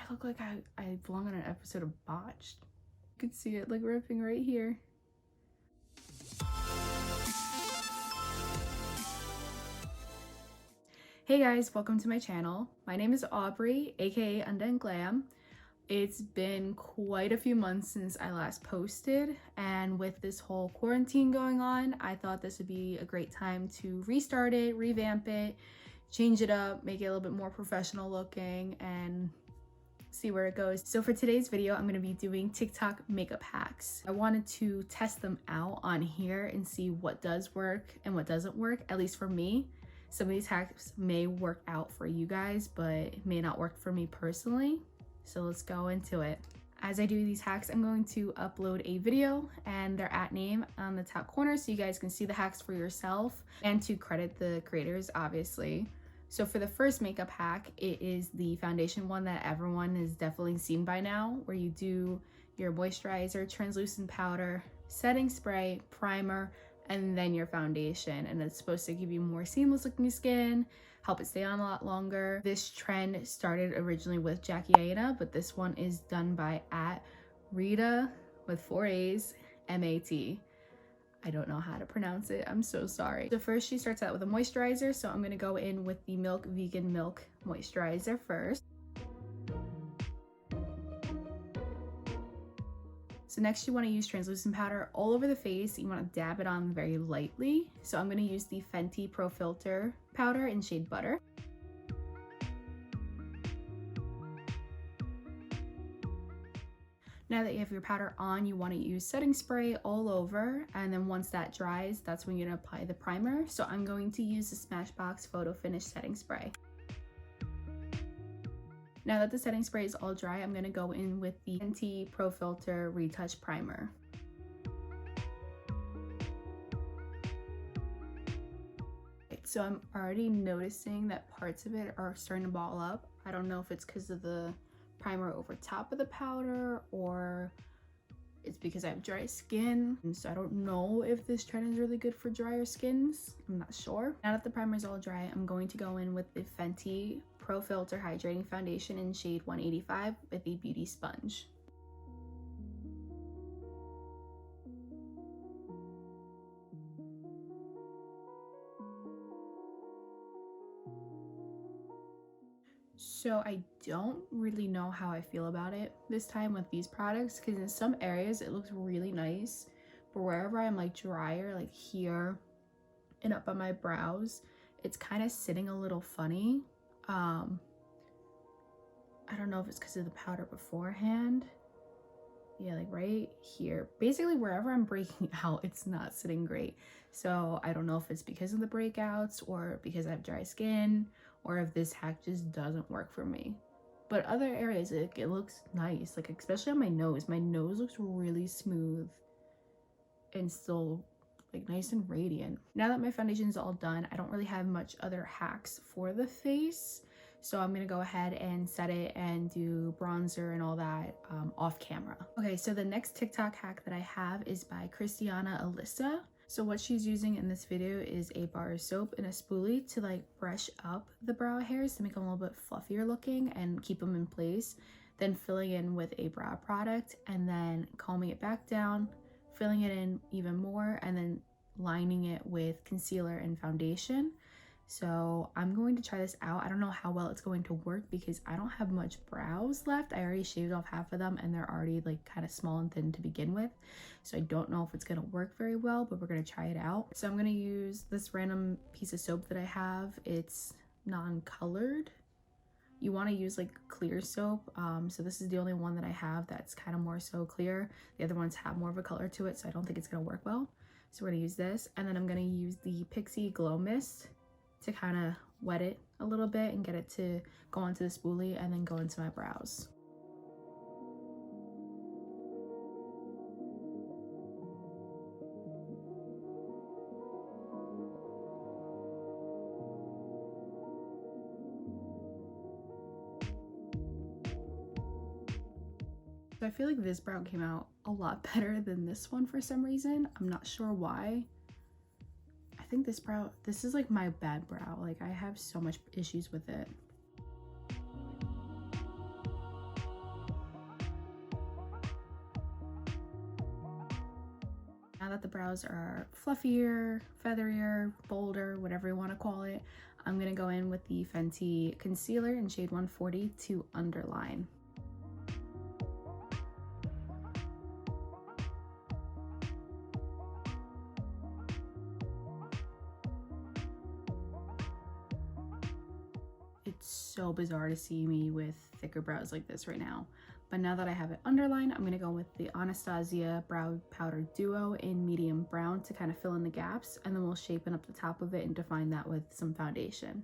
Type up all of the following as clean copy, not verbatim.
look like I belong on an episode of Botched. You can see it like ripping right here. Hey guys, welcome to my channel. My name is Aubrey, aka Undone Glam. It's been quite a few months since I last posted, and with this whole quarantine going on, I thought this would be a great time to restart it, revamp it, change it up, make it a little bit more professional looking, and see where it goes. So for today's video, I'm going to be doing TikTok makeup hacks. I wanted to test them out on here and see what does work and what doesn't work, at least for me. Some of these hacks may work out for you guys, but it may not work for me personally. So let's go into it. As I do these hacks, I'm going to upload a video and their @ name on the top corner so you guys can see the hacks for yourself and to credit the creators, obviously. So for the first makeup hack, it is the foundation one that everyone has definitely seen by now, where you do your moisturizer, translucent powder, setting spray, primer, and then your foundation. And it's supposed to give you more seamless looking skin, help it stay on a lot longer. This trend started originally with Jackie Aina, but this one is done by @Rita with 4 A's, M-A-T. I don't know how to pronounce it, I'm so sorry. So first she starts out with a moisturizer, so I'm gonna go in with the Milk Vegan Milk Moisturizer first. So next you want to use translucent powder all over the face. You want to dab it on very lightly. So I'm going to use the Fenty Pro Filter powder in shade Butter. Now that you have your powder on, you want to use setting spray all over, and then once that dries, that's when you're going to apply the primer. So I'm going to use the Smashbox Photo Finish Setting Spray. Now that the setting spray is all dry, I'm going to go in with the Fenty Pro Filter Retouch Primer. So I'm already noticing that parts of it are starting to ball up. I don't know if it's because of the primer over top of the powder or it's because I have dry skin. And so I don't know if this trend is really good for drier skins. I'm not sure. Now that the primer is all dry, I'm going to go in with the Fenty Pro Filter Hydrating Foundation in shade 185 with a beauty sponge. So I don't really know how I feel about it this time with these products, because in some areas it looks really nice, but wherever I'm like drier, like here and up on my brows, it's kind of sitting a little funny. I don't know if it's because of the powder beforehand. Yeah, like right here. Basically wherever I'm breaking out, it's not sitting great. So I don't know if it's because of the breakouts or because I have dry skin, or if this hack just doesn't work for me. But other areas, it looks nice, like especially on my nose. My nose looks really smooth and still like nice and radiant. Now that my foundation is all done, I don't really have much other hacks for the face. So I'm gonna go ahead and set it and do bronzer and all that off camera. Okay, so the next TikTok hack that I have is by Christiana Alyssa. So what she's using in this video is a bar of soap and a spoolie to like brush up the brow hairs to make them a little bit fluffier looking and keep them in place. Then filling in with a brow product and then combing it back down, filling it in even more, and then lining it with concealer and foundation. So I'm going to try this out. I don't know how well it's going to work because I don't have much brows left. I already shaved off half of them and they're already like kind of small and thin to begin with. So I don't know if it's going to work very well, but we're going to try it out. So I'm going to use this random piece of soap that I have. It's non-colored. You want to use like clear soap. So this is the only one that I have that's kind of more so clear. The other ones have more of a color to it, so I don't think it's going to work well. So we're going to use this, and then I'm going to use the Pixie Glow Mist to kind of wet it a little bit and get it to go onto the spoolie and then go into my brows. So I feel like this brow came out a lot better than this one for some reason. I'm not sure why. I think this brow, this is like my bad brow. Like I have so much issues with it. now that the brows are fluffier, featherier, bolder, whatever you want to call it, I'm going to go in with the Fenty concealer in shade 140 to underline. It's so bizarre to see me with thicker brows like this right now. But now that I have it underlined, I'm going to go with the Anastasia Brow Powder Duo in medium brown to kind of fill in the gaps, and then we'll shapen up the top of it and define that with some foundation.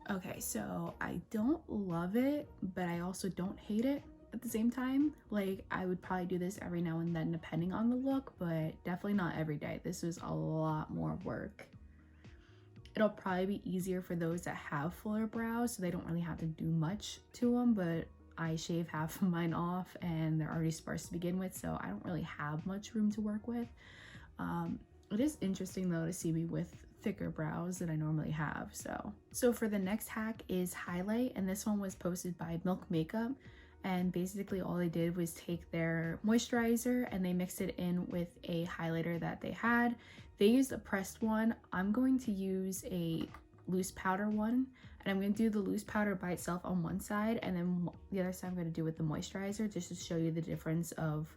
Okay, so I don't love it, but I also don't hate it at the same time. Like, I would probably do this every now and then depending on the look, but definitely not every day. This was a lot more work. It'll probably be easier for those that have fuller brows, so they don't really have to do much to them, but I shave half of mine off and they're already sparse to begin with, so I don't really have much room to work with. It is interesting though to see me with thicker brows than I normally have. So for the next hack is highlight, and this one was posted by Milk Makeup, and basically all they did was take their moisturizer and they mixed it in with a highlighter that they had. They used a pressed one. I'm going to use a loose powder one, and I'm going to do the loose powder by itself on one side, and then the other side I'm going to do with the moisturizer, just to show you the difference of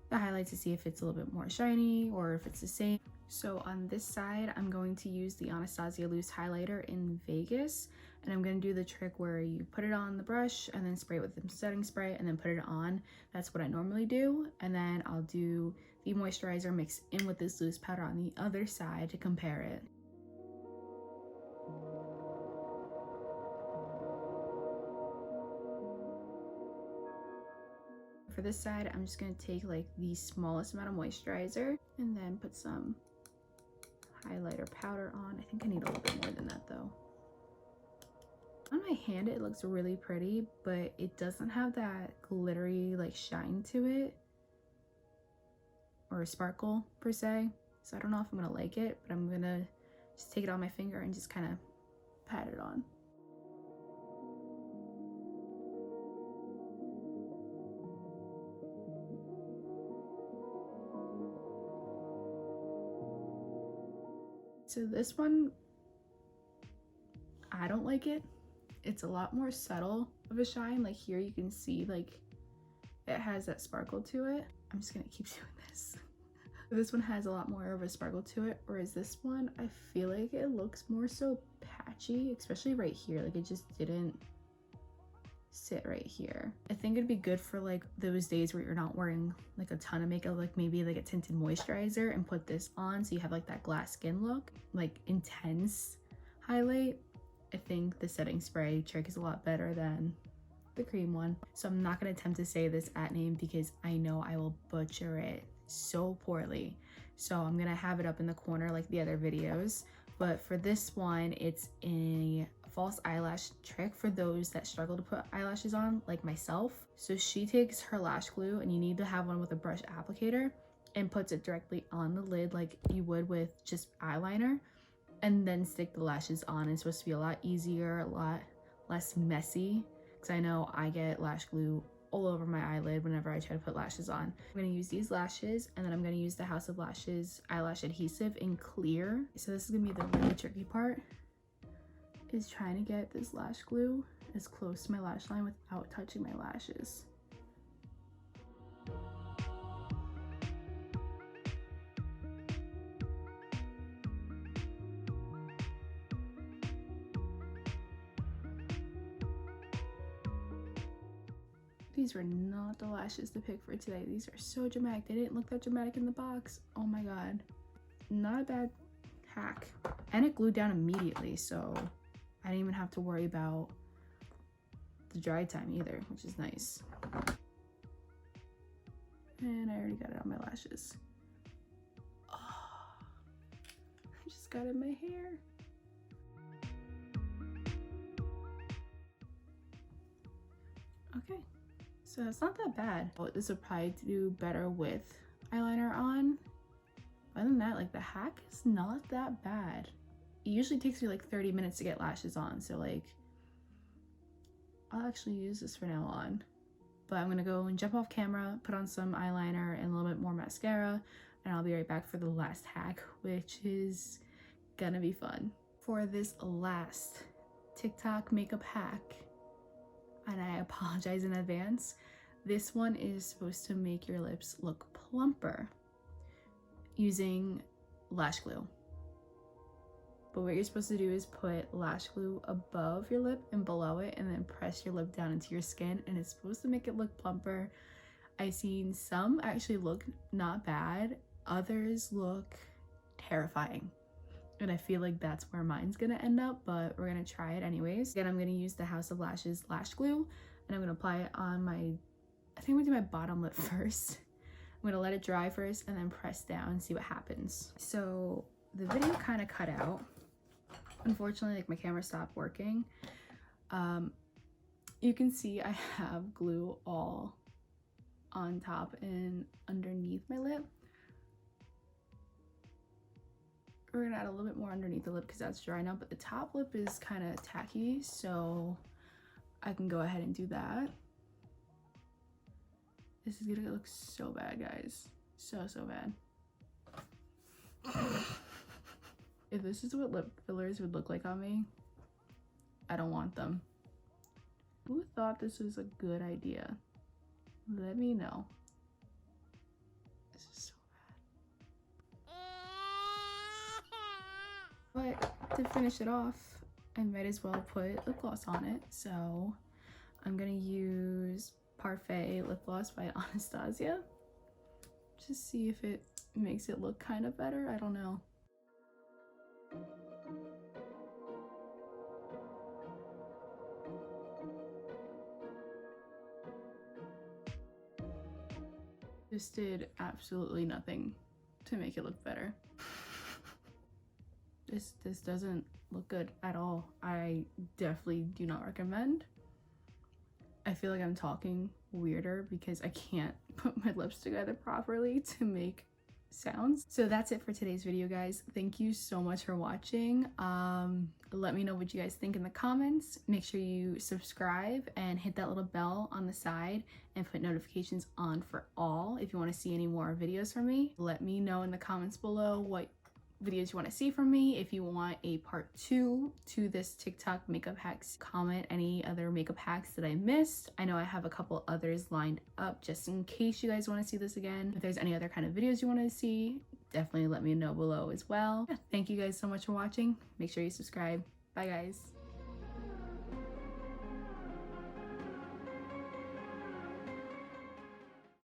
the highlight, to see if it's a little bit more shiny or if it's the same. So on this side, I'm going to use the Anastasia Loose Highlighter in Vegas, and I'm going to do the trick where you put it on the brush and then spray it with the setting spray and then put it on. That's what I normally do, and then I'll do the moisturizer mixed in with this loose powder on the other side to compare it. For this side, I'm just going to take like the smallest amount of moisturizer and then put some highlighter powder on. I think I need a little bit more than that though. On my hand it looks really pretty, but it doesn't have that glittery like shine to it or a sparkle per se, so I don't know if I'm gonna like it, but I'm gonna just take it on my finger and just kind of pat it on. So this one, I don't like it. It's a lot more subtle of a shine. Like here you can see like it has that sparkle to it. I'm just gonna keep doing this. This one has a lot more of a sparkle to it, whereas this one, I feel like it looks more so patchy, especially right here. Like it just didn't sit right here. I think it'd be good for like those days where you're not wearing like a ton of makeup, like maybe like a tinted moisturizer, and put this on so you have like that glass skin look, like intense highlight. I think the setting spray trick is a lot better than the cream one. So I'm not going to attempt to say this at name because I know I will butcher it so poorly. So I'm going to have it up in the corner like the other videos. But for this one, it's a false eyelash trick for those that struggle to put eyelashes on, like myself. So she takes her lash glue, and you need to have one with a brush applicator, and puts it directly on the lid like you would with just eyeliner, and then stick the lashes on. It's supposed to be a lot easier, a lot less messy, because I know I get lash glue all over my eyelid whenever I try to put lashes on. I'm going to use these lashes, and then I'm going to use the House of Lashes eyelash adhesive in clear. So this is going to be the really tricky part, is trying to get this lash glue as close to my lash line without touching my lashes. These were not the lashes to pick for today. These are so dramatic. They didn't look that dramatic in the box. Oh my god. Not a bad hack. And it glued down immediately, so I didn't even have to worry about the dry time either, which is nice. And I already got it on my lashes. Oh, I just got it in my hair. Okay. So it's not that bad. Oh, this would probably do better with eyeliner on. Other than that, like the hack is not that bad. It usually takes me like 30 minutes to get lashes on. So like, I'll actually use this from now on. But I'm gonna go and jump off camera, put on some eyeliner and a little bit more mascara, and I'll be right back for the last hack, which is gonna be fun. For this last TikTok makeup hack, and I apologize in advance, this one is supposed to make your lips look plumper using lash glue. But what you're supposed to do is put lash glue above your lip and below it, and then press your lip down into your skin, and it's supposed to make it look plumper. I've seen some actually look not bad, others look terrifying. And I feel like that's where mine's gonna end up, but we're gonna try it anyways. Again, I'm gonna use the House of Lashes lash glue, and I'm gonna apply it on my, I think I'm gonna do my bottom lip first. I'm gonna let it dry first and then press down and see what happens. So the video kind of cut out. Unfortunately, like my camera stopped working. You can see I have glue all on top and underneath my lip. We're gonna add a little bit more underneath the lip because that's dry now, but the top lip is kind of tacky, so I can go ahead and do that. This is gonna look so bad, guys. So bad. If this is what lip fillers would look like on me, I don't want them. Who thought this was a good idea? Let me know. This is so bad. But to finish it off, I might as well put lip gloss on it. So I'm gonna use Parfait lip gloss by Anastasia. Just see if it makes it look kind of better. I don't know. This did absolutely nothing to make it look better. This doesn't look good at all. I definitely do not recommend. I feel like I'm talking weirder because I can't put my lips together properly to make sounds. So that's it for today's video, guys. Thank you so much for watching. Let me know what you guys think in the comments. Make sure you subscribe and hit that little bell on the side and put notifications on for all if you want to see any more videos from me. Let me know in the comments below what videos you want to see from me. If you want a part 2 to this TikTok makeup hacks, comment any other makeup hacks that I missed. I know I have a couple others lined up just in case you guys want to see this again. If there's any other kind of videos you want to see, definitely let me know below as well. Thank you guys so much for watching. Make sure you subscribe. Bye guys.